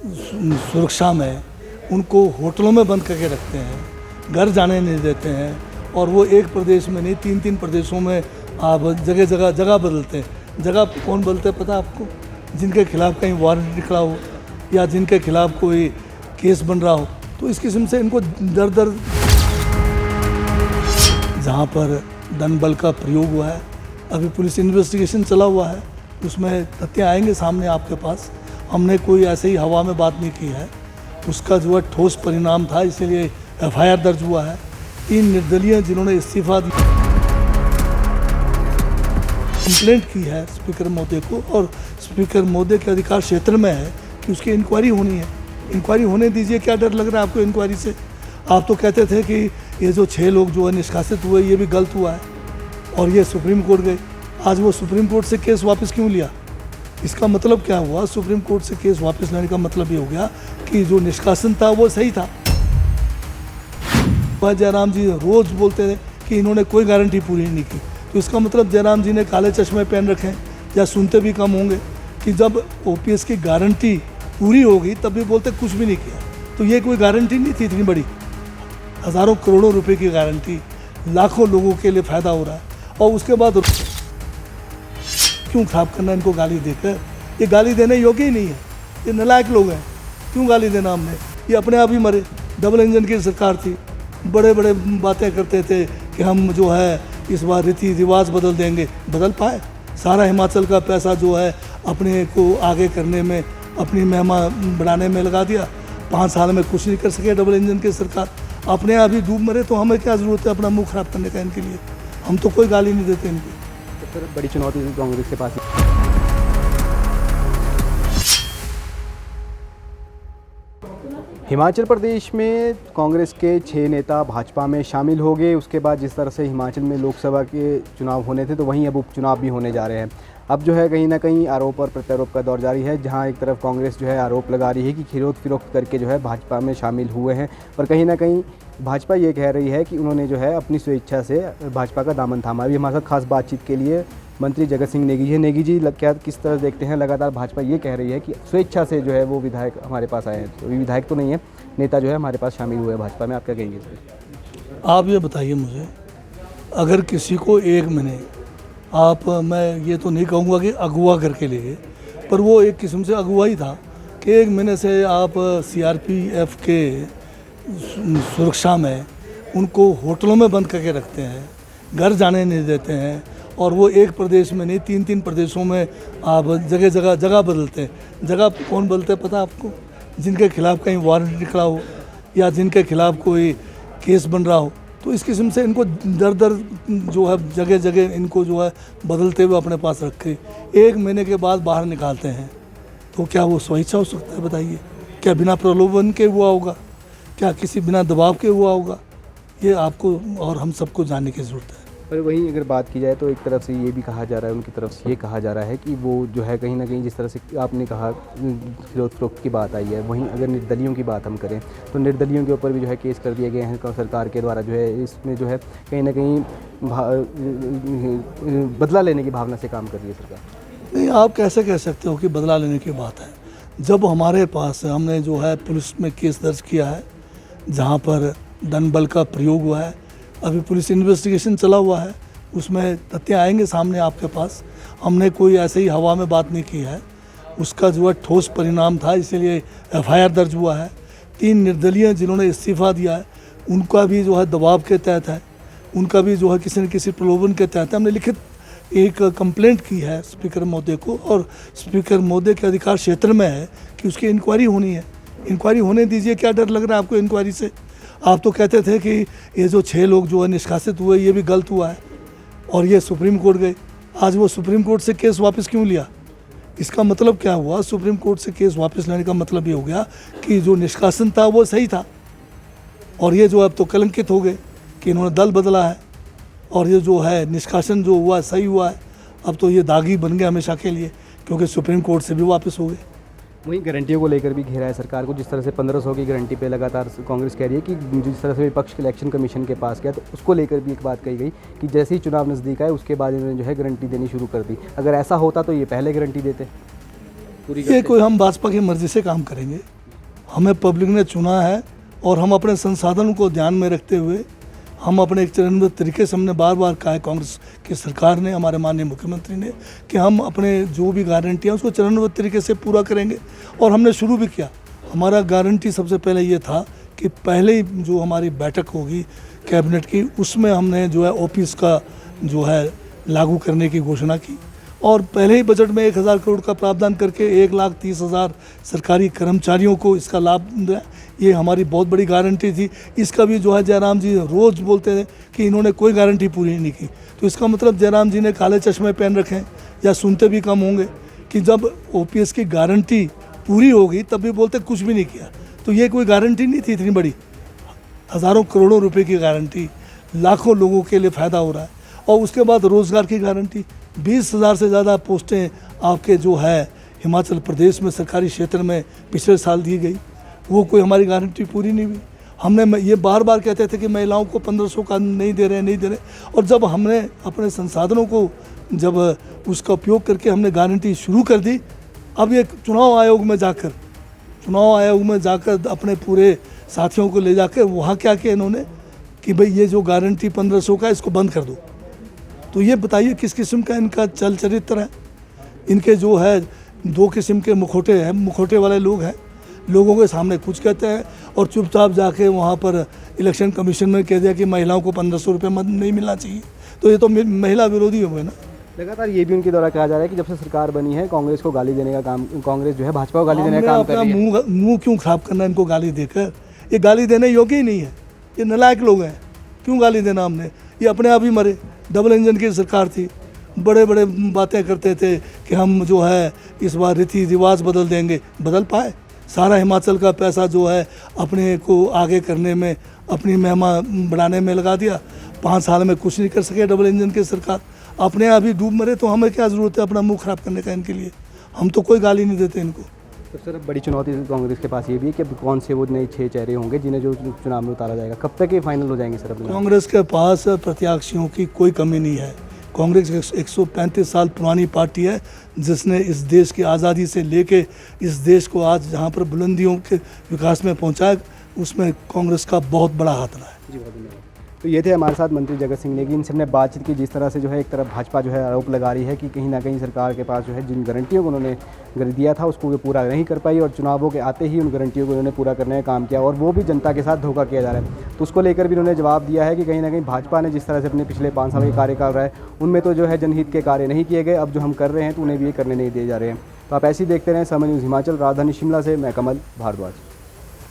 सुरक्षा में उनको होटलों में बंद करके रखते हैं, घर जाने नहीं देते हैं, और वो एक प्रदेश में नहीं 3-3 प्रदेशों में आप जगह बदलते हैं। जगह कौन बदलते हैं पता है आपको? जिनके खिलाफ कहीं वारंट निकला हो या जिनके खिलाफ कोई केस बन रहा हो। तो इस किस्म से इनको दर जहाँ पर धन बल का प्रयोग हुआ है, अभी पुलिस इन्वेस्टिगेशन चला हुआ है, उसमें तथ्य आएंगे सामने आपके पास। हमने कोई ऐसे ही हवा में बात नहीं की है, उसका जो है ठोस परिणाम था, इसीलिए FIR दर्ज हुआ है। 3 निर्दलीय जिन्होंने इस्तीफा दिया, कंप्लेंट की है स्पीकर महोदय को, और स्पीकर महोदय के अधिकार क्षेत्र में है कि उसकी इंक्वायरी होनी है। इंक्वायरी होने दीजिए, क्या डर लग रहा है आपको इंक्वायरी से? आप तो कहते थे कि ये जो 6 लोग जो है निष्कासित हुए ये भी गलत हुआ है, और ये सुप्रीम कोर्ट गए। आज वो सुप्रीम कोर्ट से केस वापस क्यों लिया? इसका मतलब क्या हुआ? सुप्रीम कोर्ट से केस वापस लेने का मतलब ये हो गया कि जो निष्कासन था वो सही था। जयराम जी रोज बोलते थे कि इन्होंने कोई गारंटी पूरी नहीं की, तो इसका मतलब जयराम जी ने काले चश्मे पहन रखे हैं या सुनते भी कम होंगे कि जब OPS की गारंटी पूरी होगी तब भी बोलते कुछ भी नहीं किया। तो ये कोई गारंटी नहीं थी इतनी बड़ी, हज़ारों करोड़ों रुपए की गारंटी, लाखों लोगों के लिए फ़ायदा हो रहा है, और उसके बाद क्यों खराब करना इनको गाली देकर? ये गाली देने योग्य ही नहीं है, ये नालायक लोग हैं। क्यों गाली देना हमने? ये अपने आप ही मरे। डबल इंजन की सरकार थी, बड़े बड़े बातें करते थे कि हम जो है इस बार रीति रिवाज बदल देंगे। बदल पाए? सारा हिमाचल का पैसा जो है अपने को आगे करने में, अपनी महिमा बढ़ाने में लगा दिया। 5 साल में कुछ नहीं कर सके डबल इंजन की सरकार, अपने आप ही डूब मरे। तो हमें क्या ज़रूरत है अपना मुंह खराब करने का इनके लिए? हम तो कोई गाली नहीं देते इनको। तो फिर बड़ी चुनौती कांग्रेस के पास। हिमाचल प्रदेश में कांग्रेस के 6 नेता भाजपा में शामिल हो गए। उसके बाद जिस तरह से हिमाचल में लोकसभा के चुनाव होने थे, तो वहीं अब उपचुनाव भी होने जा रहे हैं। अब जो है कहीं ना कहीं आरोप और प्रत्यारोप का दौर जारी है, जहां एक तरफ कांग्रेस जो है आरोप लगा रही है कि खरीद फरोख्त करके जो है भाजपा में शामिल हुए हैं, और कहीं ना कहीं भाजपा ये कह रही है कि उन्होंने जो है अपनी स्वेच्छा से भाजपा का दामन थामा। अभी हमारे साथ खास बातचीत के लिए मंत्री जगत सिंह नेगी जी है। नेगी जी, क्या किस तरह देखते हैं? लगातार भाजपा ये कह रही है कि स्वेच्छा से जो है वो विधायक हमारे पास आए हैं, तो विधायक तो नहीं है, नेता जो है हमारे पास शामिल हुए हैं भाजपा में। आप क्या कहेंगे सर? आप ये बताइए मुझे, अगर किसी को 1 महीने आप, मैं ये तो नहीं कहूँगा कि अगवा करके ले गए, पर वो एक किस्म से अगुवा ही था कि 1 महीने से आप CRPF के सुरक्षा में उनको होटलों में बंद करके रखते हैं, घर जाने नहीं देते हैं, और वो एक प्रदेश में नहीं 3-3 प्रदेशों में आप जगह बदलते हैं। जगह कौन बदलते हैं पता है आपको? जिनके खिलाफ कहीं वारंट निकला हो या जिनके खिलाफ कोई केस बन रहा हो। तो इस किस्म से इनको दर जो है जगह इनको जो है बदलते हुए अपने पास रखे 1 महीने के बाद बाहर निकालते हैं। तो क्या वो स्वेच्छा हो सकता है बताइए? क्या बिना प्रलोभन के हुआ होगा? क्या किसी बिना दबाव के हुआ होगा? ये आपको और हम सबको जानने की ज़रूरत है। पर वहीं अगर बात की जाए तो एक तरफ से ये भी कहा जा रहा है, उनकी तरफ से ये कहा जा रहा है कि वो जो है कहीं ना कहीं जिस तरह से आपने कहा खरीद फरोख्त की बात आई है, वहीं अगर निर्दलियों की बात हम करें तो निर्दलियों के ऊपर भी जो है केस कर दिए गए हैं सरकार के द्वारा। जो है इसमें जो है कहीं ना कहीं बदला लेने की भावना से काम कर रही है सरकार। नहीं, आप कैसे कह सकते हो कि बदला लेने की बात है? जब हमारे पास हमने जो है पुलिस में केस दर्ज किया है जहाँ पर धन बल का प्रयोग हुआ है, अभी पुलिस इन्वेस्टिगेशन चला हुआ है, उसमें तथ्य आएंगे सामने आपके पास। हमने कोई ऐसे ही हवा में बात नहीं की है, उसका जो है ठोस परिणाम था, इसीलिए FIR दर्ज हुआ है। 3 निर्दलीय जिन्होंने इस्तीफा दिया है, उनका भी जो है दबाव के तहत है, उनका भी जो है किसी न किसी प्रलोभन के तहत हमने लिखित एक कंप्लेंट की है स्पीकर महोदय को, और स्पीकर महोदय के अधिकार क्षेत्र में है कि उसकी इंक्वायरी होनी है। इंक्वायरी होने दीजिए, क्या डर लग रहा है आपको इंक्वायरी से? आप तो कहते थे कि ये जो 6 लोग जो है निष्कासित हुए ये भी गलत हुआ है, और ये सुप्रीम कोर्ट गए। आज वो सुप्रीम कोर्ट से केस वापस क्यों लिया? इसका मतलब क्या हुआ? सुप्रीम कोर्ट से केस वापस लेने का मतलब ये हो गया कि जो निष्कासन था वो सही था, और ये जो अब तो कलंकित हो गए कि इन्होंने दल बदला है, और ये जो है निष्कासन जो हुआ सही हुआ है। अब तो ये दागी बन गए हमेशा के लिए, क्योंकि सुप्रीम कोर्ट से भी वापस हो गए। वहीं गारंटियों को लेकर भी घेरा है सरकार को, जिस तरह से 1500 की गारंटी पे लगातार कांग्रेस कह रही है कि जिस तरह से विपक्ष के इलेक्शन कमीशन के पास गया, तो उसको लेकर भी एक बात कही गई कि जैसे ही चुनाव नज़दीक आए उसके बाद इन्होंने जो है गारंटी देनी शुरू कर दी। अगर ऐसा होता तो ये पहले गारंटी देते पूरी। ये कोई हम भाजपा की मर्जी से काम करेंगे। हमें पब्लिक ने चुना है और हम अपने संसाधनों को ध्यान में रखते हुए हम अपने एक चरणबद्ध तरीके से हमने बार बार कहा है कांग्रेस की सरकार ने, हमारे माननीय मुख्यमंत्री ने, कि हम अपने जो भी गारंटी है उसको चरणबद्ध तरीके से पूरा करेंगे और हमने शुरू भी किया। हमारा गारंटी सबसे पहले ये था कि पहले ही जो हमारी बैठक होगी कैबिनेट की उसमें हमने जो है ऑफिस का जो है लागू करने की घोषणा की और पहले ही बजट में 1000 करोड़ का प्रावधान करके 1,30,000 सरकारी कर्मचारियों को इसका लाभ दिया। ये हमारी बहुत बड़ी गारंटी थी। इसका भी जो है जयराम जी रोज़ बोलते थे कि इन्होंने कोई गारंटी पूरी नहीं की, तो इसका मतलब जयराम जी ने काले चश्मे पहन रखे हैं या सुनते भी कम होंगे कि जब ओपीएस की गारंटी पूरी होगी तब भी बोलते कुछ भी नहीं किया। तो ये कोई गारंटी नहीं थी इतनी बड़ी, हज़ारों करोड़ों रुपए की गारंटी, लाखों लोगों के लिए फ़ायदा हो रहा है। और उसके बाद रोज़गार की गारंटी, 20,000 से ज़्यादा पोस्टें आपके जो है हिमाचल प्रदेश में सरकारी क्षेत्र में पिछले साल दी गई, वो कोई हमारी गारंटी पूरी नहीं हुई। हमने ये बार बार कहते थे कि महिलाओं को 1500 का नहीं दे रहे और जब हमने अपने संसाधनों को जब उसका उपयोग करके हमने गारंटी शुरू कर दी, अब ये चुनाव आयोग में जाकर अपने पूरे साथियों को ले जाकर वहाँ क्या किया इन्होंने कि भाई ये जो गारंटी 1500 का इसको बंद कर दो। तो ये बताइए किस किस्म का इनका चल चरित्र है। इनके जो है 2 किस्म के मुखौटे हैं, मुखौटे वाले लोग हैं, लोगों के सामने कुछ कहते हैं और चुपचाप जाके वहाँ पर इलेक्शन कमीशन में कह दिया कि महिलाओं को 1500 रुपये मत नहीं मिलना चाहिए। तो ये तो महिला विरोधी हुए ना। लगातार ये भी उनके द्वारा कहा जा रहा है कि जब से सरकार बनी है कांग्रेस को गाली देने का काम, कांग्रेस जो है भाजपा को गाली देने का काम कर रही है। मुंह क्यों खराब करना इनको गाली देकर? ये गाली देने योग्य ही नहीं है, ये नालायक लोग हैं, क्यों गाली देना हमने? ये अपने आप ही मरे। डबल इंजन की सरकार थी, बड़े बड़े बातें करते थे कि हम जो है इस बार रीति रिवाज बदल देंगे, बदल पाए? सारा हिमाचल का पैसा जो है अपने को आगे करने में, अपनी महिमा बढ़ाने में लगा दिया। 5 साल में कुछ नहीं कर सके डबल इंजन की सरकार, अपने आप ही डूब मरे। तो हमें क्या ज़रूरत है अपना मुंह खराब करने का इनके लिए? हम तो कोई गाली नहीं देते इनको। तो सर बड़ी चुनौती कांग्रेस के पास ये भी है कि अब कौन से वो नए 6 चेहरे होंगे जिन्हें जो चुनाव में उतारा जाएगा, कब तक ये फाइनल हो जाएंगे सर? अपने कांग्रेस के पास प्रत्याशियों की कोई कमी नहीं है। कांग्रेस 135 साल पुरानी पार्टी है जिसने इस देश की आज़ादी से लेके इस देश को आज जहाँ पर बुलंदियों के विकास में पहुँचाया, उसमें कांग्रेस का बहुत बड़ा हाथ रहा है। जी बहुत धन्यवाद। तो ये थे हमारे साथ मंत्री जगत सिंह नेगी। इनसे हमने बातचीत की जिस तरह से जो है एक तरफ भाजपा जो है आरोप लगा रही है कि कहीं ना कहीं सरकार के पास जो है जिन गारंटियों को उन्होंने दिया था उसको वो पूरा नहीं कर पाई और चुनावों के आते ही उन गारंटियों को उन्होंने पूरा करने का काम किया और वो भी जनता के साथ धोखा किया जा रहा है। तो उसको लेकर भी उन्होंने जवाब दिया है कि कहीं ना कहीं भाजपा ने जिस तरह से अपने पिछले 5 साल के कार्यकाल रहा है उनमें तो जो है जनहित के कार्य नहीं किए गए, अब जो हम कर रहे हैं तो उन्हें भी ये करने नहीं दिए जा रहे हैं। तो आप ऐसे ही देखते रहें समय न्यूज़ हिमाचल। राजधानी शिमला से मैं कमल भारद्वाज।